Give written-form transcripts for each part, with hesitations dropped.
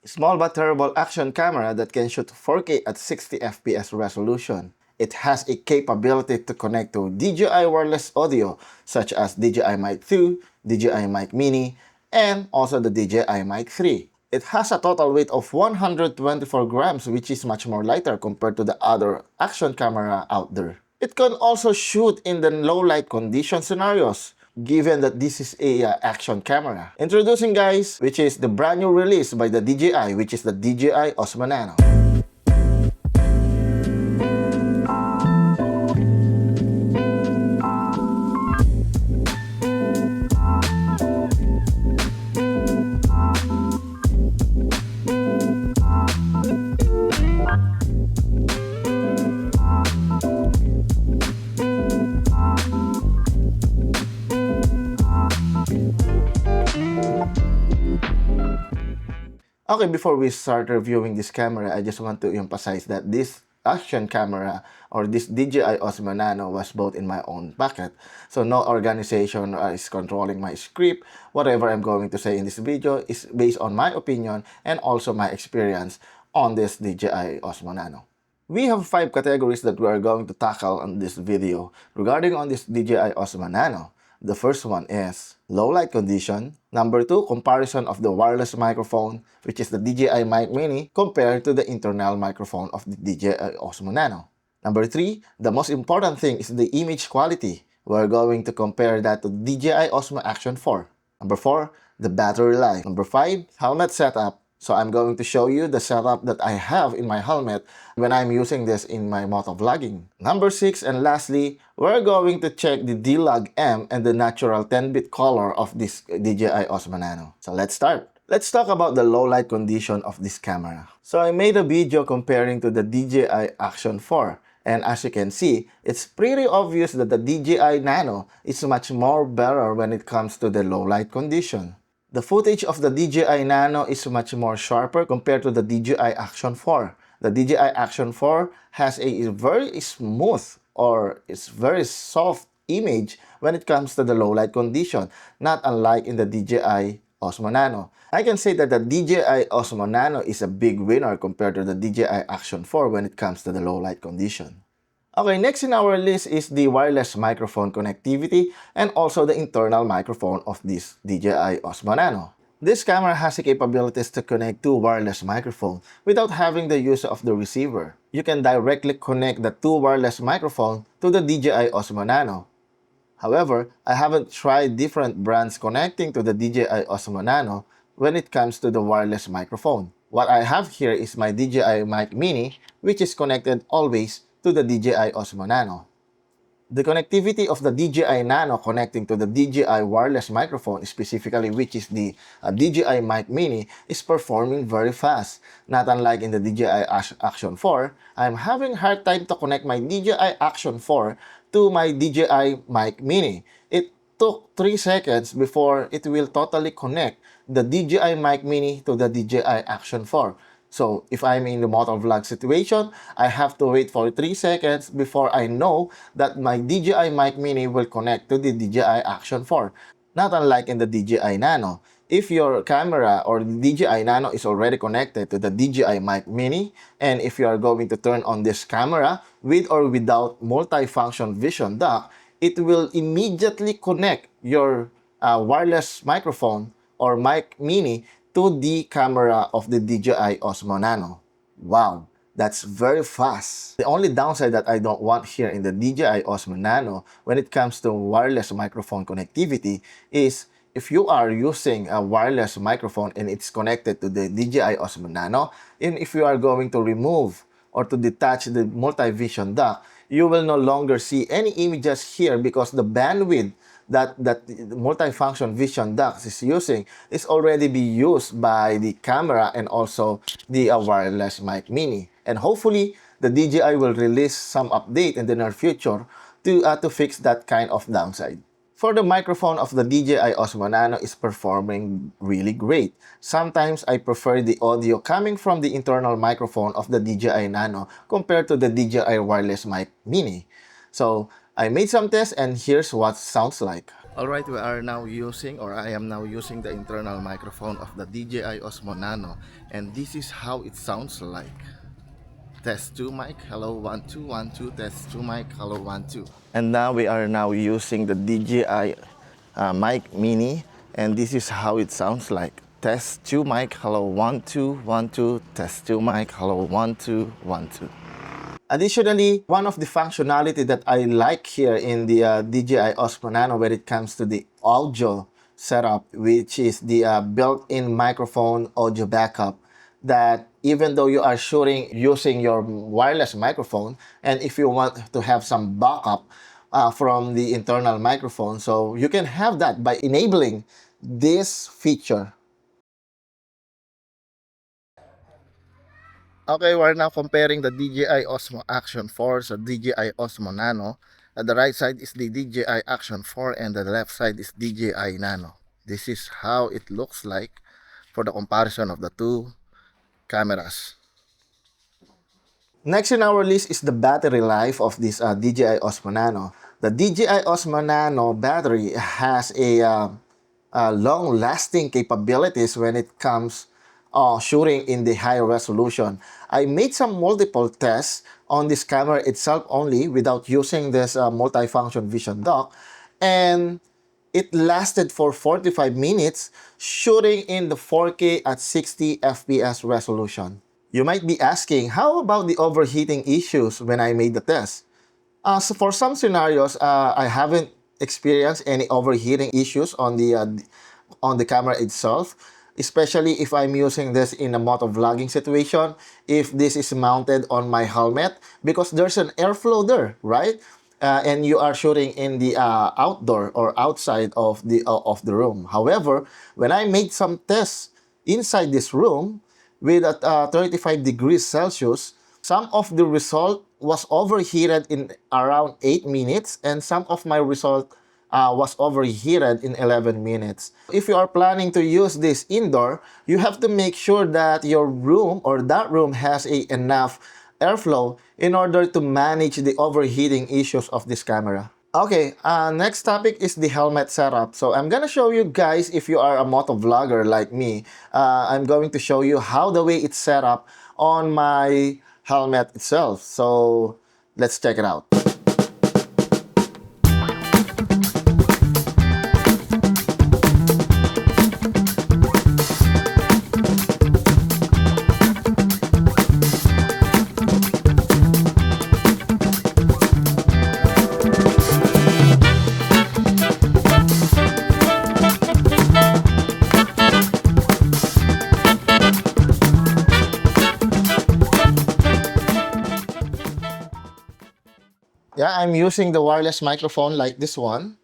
Small but terrible action camera that can shoot 4K at 60 FPS resolution. It has a capability to connect to DJI wireless audio such as DJI Mic 2, DJI Mic Mini, and also the DJI Mic 3. It has a total weight of 124 grams, which is much more lighter compared to the other action camera out there. It can also shoot in the low light condition scenarios, given that this is a action camera. Introducing guys, which is the brand new release by the DJI, which is the DJI Osmo Nano. Okay, before we start reviewing this camera, I just want to emphasize that this action camera or this DJI Osmo Nano was bought in my own pocket. So no organization is controlling my script. Whatever I'm going to say in this video is based on my opinion and also my experience on this DJI Osmo Nano. We have 5 categories that we are going to tackle on this video regarding on this DJI Osmo Nano. The first one is low light condition. Number 2, comparison of the wireless microphone, which is the DJI Mic Mini, compared to the internal microphone of the DJI Osmo Nano. Number 3, the most important thing is the image quality. We're going to compare that to DJI Osmo Action 4. Number 4, the battery life. Number 5, helmet setup. So I'm going to show you the setup that I have in my helmet when I'm using this in my motovlogging. Number 6, and lastly, we're going to check the D-Log M and the natural 10-bit color of this DJI Osmo Nano. So let's start. Let's talk about the low light condition of this camera. So I made a video comparing to the DJI Action 4. And as you can see, it's pretty obvious that the DJI Nano is much more better when it comes to the low light condition. The footage of the DJI Nano is much more sharper compared to the DJI Action 4. The DJI Action 4 has a very smooth or it's very soft image when it comes to the low light condition, not unlike in the DJI Osmo Nano. I can say that the DJI Osmo Nano is a big winner compared to the DJI Action 4 when it comes to the low light condition. Okay, next in our list is the wireless microphone connectivity and also the internal microphone of this DJI Osmo Nano. This camera has the capabilities to connect 2 wireless microphones without having the use of the receiver. You can directly connect the 2 wireless microphones to the DJI Osmo Nano. However, I haven't tried different brands connecting to the DJI Osmo Nano when it comes to the wireless microphone. What I have here is my DJI Mic Mini, which is connected always to the DJI Osmo Nano. The connectivity of the DJI Nano connecting to the DJI wireless microphone, specifically which is the DJI Mic Mini, is performing very fast. Not unlike in the DJI Action 4, I'm having hard time to connect my DJI Action 4 to my DJI Mic Mini. It took 3 seconds before it will totally connect the DJI Mic Mini to the DJI Action 4. So, if I'm in the motovlog situation, I have to wait for 3 seconds before I know that my DJI Mic Mini will connect to the DJI Action 4. Not unlike in the DJI Nano. If your camera or the DJI Nano is already connected to the DJI Mic Mini, and if you are going to turn on this camera with or without multifunction vision dock, it will immediately connect your wireless microphone or Mic Mini to the camera of the DJI Osmo Nano. Wow, that's very fast. The only downside that I don't want here in the DJI Osmo Nano when it comes to wireless microphone connectivity is if you are using a wireless microphone and it's connected to the DJI Osmo Nano, and if you are going to remove or to detach the multi-vision dock, you will no longer see any images here because the bandwidth that multifunction vision dock is using is already be used by the camera and also the wireless Mic Mini. And hopefully, the DJI will release some update in the near future to fix that kind of downside. For the microphone of the DJI Osmo Nano is performing really great. Sometimes I prefer the audio coming from the internal microphone of the DJI Nano compared to the DJI wireless Mic Mini. So, I made some tests and here's what it sounds like. Alright, we are now using, or I am now using the internal microphone of the DJI Osmo Nano, and this is how it sounds like. Test 2 mic, hello 1 2 1 2, test 2 mic, hello 1 2. And now we are now using the DJI mic mini, and this is how it sounds like. Test 2 mic, hello 1 2 1 2, test 2 mic, hello 1 2 1 2. Additionally, one of the functionality that I like here in the DJI Osmo Nano when it comes to the audio setup, which is the built-in microphone audio backup, that even though you are shooting using your wireless microphone, and if you want to have some backup from the internal microphone, so you can have that by enabling this feature. Okay, we're now comparing the DJI Osmo Action 4 sa DJI Osmo Nano. At the right side is the DJI Action 4 and the left side is DJI Nano. This is how it looks like for the comparison of the two cameras. Next in our list is the battery life of this DJI Osmo Nano. The DJI Osmo Nano battery has a long-lasting capabilities when it comes shooting in the high resolution. I made some multiple tests on this camera itself only without using this multifunction vision dock, and it lasted for 45 minutes shooting in the 4K at 60 FPS resolution. You might be asking, how about the overheating issues when I made the test? So for some scenarios, I haven't experienced any overheating issues on the camera itself, especially if I'm using this in a motovlogging situation, if this is mounted on my helmet, because there's an airflow there, right? And you are shooting in the outdoor or outside of the room. However, when I made some tests inside this room with at 35 degrees Celsius, some of the result was overheated in around 8 minutes, and some of my result was overheated in 11 minutes. If you are planning to use this indoor, you have to make sure that your room or that room has enough airflow in order to manage the overheating issues of this camera. Okay, next topic is the helmet setup. So I'm gonna show you guys, if you are a moto vlogger like me, I'm going to show you how the way it's set up on my helmet itself. So let's check it out. Yeah, I'm using the wireless microphone like this one,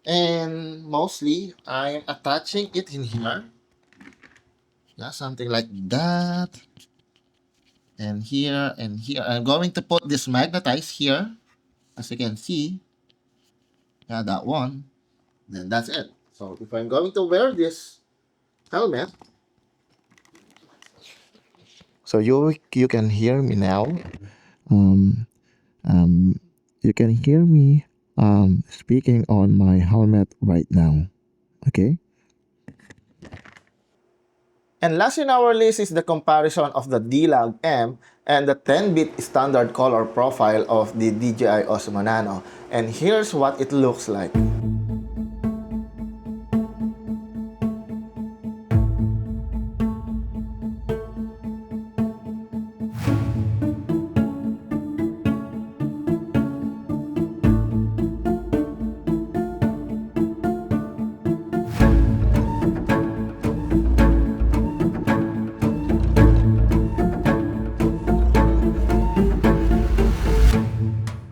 and mostly I'm attaching it in here. Yeah, something like that. And here and here. I'm going to put this magnetize here, as you can see. Yeah, that one. Then that's it. So if I'm going to wear this helmet, so you can hear me now. Um, you can hear me speaking on my helmet right now. Okay. And last in our list is the comparison of the D-Log M and the 10-bit standard color profile of the DJI Osmo Nano. And here's what it looks like.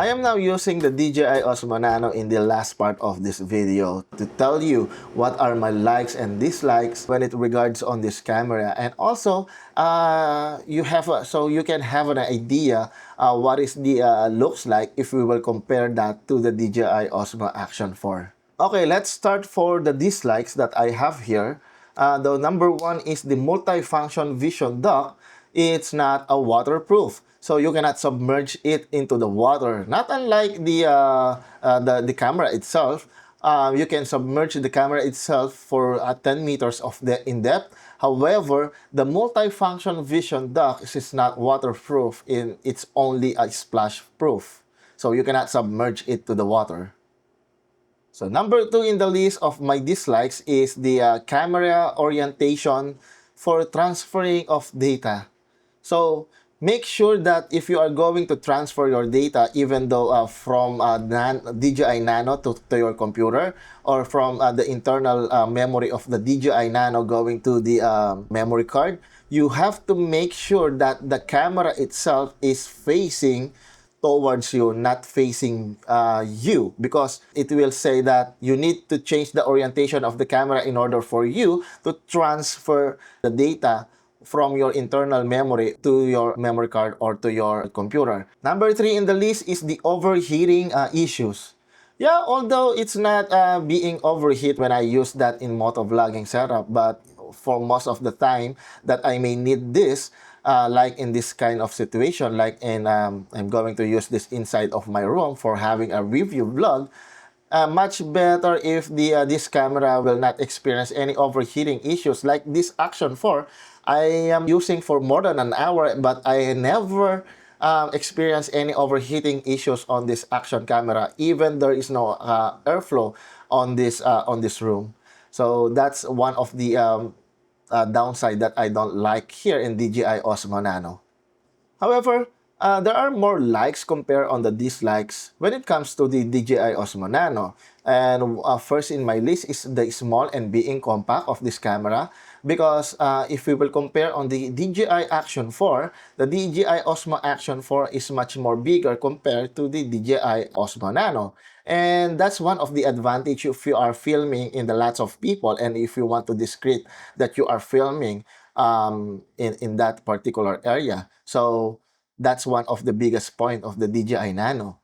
I am now using the DJI Osmo Nano in the last part of this video to tell you what are my likes and dislikes when it regards on this camera, and also so you can have an idea what is the looks like if we will compare that to the DJI Osmo Action 4. Okay, let's start for the dislikes that I have here. The number one is the multifunction vision dock. It's not a waterproof, so you cannot submerge it into the water. Not unlike the camera itself. You can submerge the camera itself for 10 meters of the in depth. However, the multifunction vision dock is not waterproof. It's only a splash proof. So you cannot submerge it to the water. So number two in the list of my dislikes is the camera orientation for transferring of data. So make sure that if you are going to transfer your data, even though from DJI Nano to your computer, or from the internal memory of the DJI Nano going to the memory card, you have to make sure that the camera itself is facing towards you, not facing you, because it will say that you need to change the orientation of the camera in order for you to transfer the data from your internal memory to your memory card or to your computer. Number three in the list is the overheating issues. Yeah, although it's not being overheat when I use that in motovlogging setup, but for most of the time that I may need this, like in this kind of situation, like in I'm going to use this inside of my room for having a review vlog. Much better if this camera will not experience any overheating issues like this Action 4. I am using for more than an hour, but I never experienced any overheating issues on this action camera. Even there is no airflow on this room. So that's one of the downside that I don't like here in DJI Osmo Nano. However, there are more likes compared on the dislikes when it comes to the DJI Osmo Nano. And first in my list is the small and being compact of this camera. Because if we will compare on the DJI Action 4, the DJI Osmo Action 4 is much more bigger compared to the DJI Osmo Nano. And that's one of the advantage if you are filming in the lots of people and if you want to discreet that you are filming in that particular area. So that's one of the biggest point of the DJI Nano.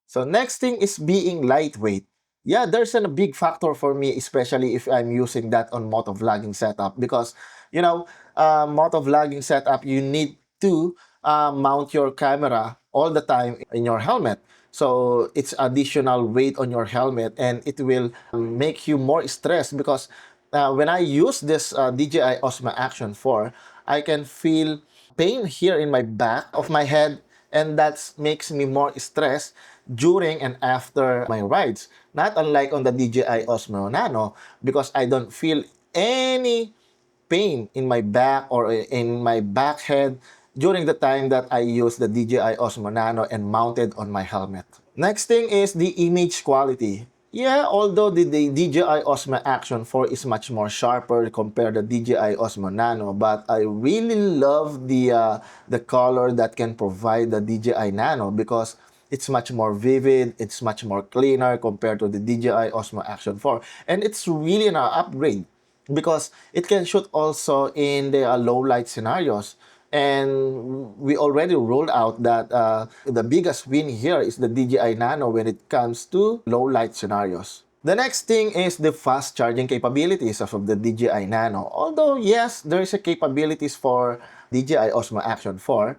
So next thing is being lightweight. Yeah, there's a big factor for me, especially if I'm using that on motovlogging setup because, motovlogging setup, you need to mount your camera all the time in your helmet. So it's additional weight on your helmet and it will make you more stressed because when I use this DJI Osmo Action 4, I can feel pain here in my back of my head and that makes me more stressed during and after my rides. Not unlike on the DJI Osmo Nano because I don't feel any pain in my back or in my back head during the time that I use the DJI Osmo Nano and mounted on my helmet. Next thing is the image quality. Yeah, although the DJI Osmo Action 4 is much more sharper compared to DJI Osmo Nano, but I really love the color that can provide the DJI Nano because it's much more vivid, it's much more cleaner compared to the DJI Osmo Action 4. And it's really an upgrade because it can shoot also in the low light scenarios. And we already ruled out that the biggest win here is the DJI Nano when it comes to low light scenarios. The next thing is the fast charging capabilities of the DJI Nano. Although, yes, there is a capabilities for DJI Osmo Action 4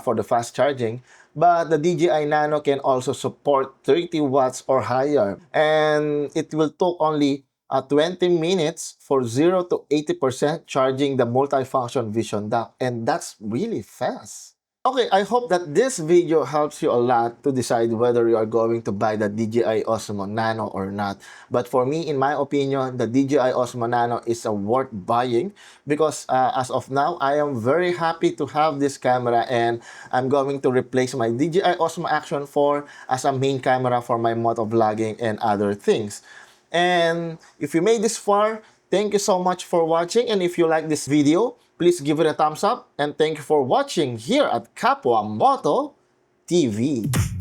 for the fast charging, but the DJI Nano can also support 30 watts or higher. And it will take only 20 minutes for 0 to 80% charging the multifunction vision dock. And that's really fast. Okay, I hope that this video helps you a lot to decide whether you are going to buy the DJI Osmo Nano or not. But for me, in my opinion, the DJI Osmo Nano is worth buying because as of now, I am very happy to have this camera and I'm going to replace my DJI Osmo Action 4 as a main camera for my motovlogging and other things. And if you made this far, thank you so much for watching. And if you like this video, please give it a thumbs up. And thank you for watching here at Kapwa Moto TV.